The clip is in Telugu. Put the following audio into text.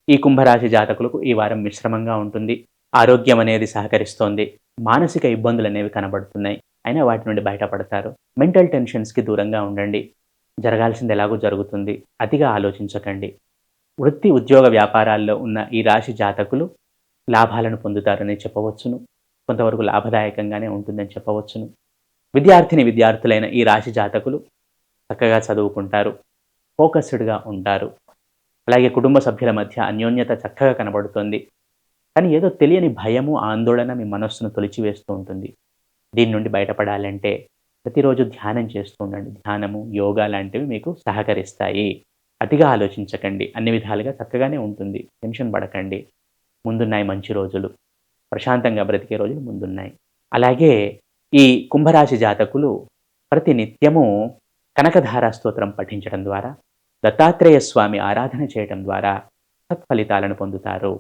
ఈ కుంభరాశి జాతకులకు ఈ వారం మిశ్రమంగా ఉంటుంది. ఆరోగ్యం అనేది సహకరిస్తోంది. మానసిక ఇబ్బందులనేవి కనబడుతున్నాయి. అయినా వాటి నుండి బయటపడతారు. మెంటల్ టెన్షన్స్‌కి దూరంగా ఉండండి. జరగాల్సింది ఎలాగో జరుగుతుంది. అతిగా ఆలోచించకండి. వృత్తి, ఉద్యోగ వ్యాపారాల్లో ఉన్న ఈ రాశి జాతకులు లాభాలను పొందుతారని చెప్పవచ్చును. కొంతవరకు లాభదాయకంగానే ఉంటుందని చెప్పవచ్చును. విద్యార్థులైన ఈ రాశి జాతకులు చక్కగా చదువుకుంటారు. ఫోకస్డ్‌గా ఉంటారు. అలాగే కుటుంబ సభ్యుల మధ్య అన్యోన్యత చక్కగా కనబడుతుంది. కానీ ఏదో తెలియని భయము, ఆందోళన మీ మనస్సును తొలిచివేస్తూ ఉంటుంది. దీని నుండి బయటపడాలంటే ప్రతిరోజు ధ్యానం చేస్తూ ఉండండి. ధ్యానము, యోగా లాంటివి మీకు సహకరిస్తాయి. అతిగా ఆలోచించకండి. అన్ని విధాలుగా చక్కగానే ఉంటుంది. టెన్షన్ పడకండి. ముందున్నాయి మంచి రోజులు. ప్రశాంతంగా బ్రతికే రోజులు ముందున్నాయి. అలాగే ఈ కుంభరాశి జాతకులు ప్రతి నిత్యము కనకధార స్తోత్రం పఠించడం ద్వారా, దత్తాత్రేయ స్వామి ఆరాధన చేయటం ద్వారా సత్ఫలితాలను పొందుతారు.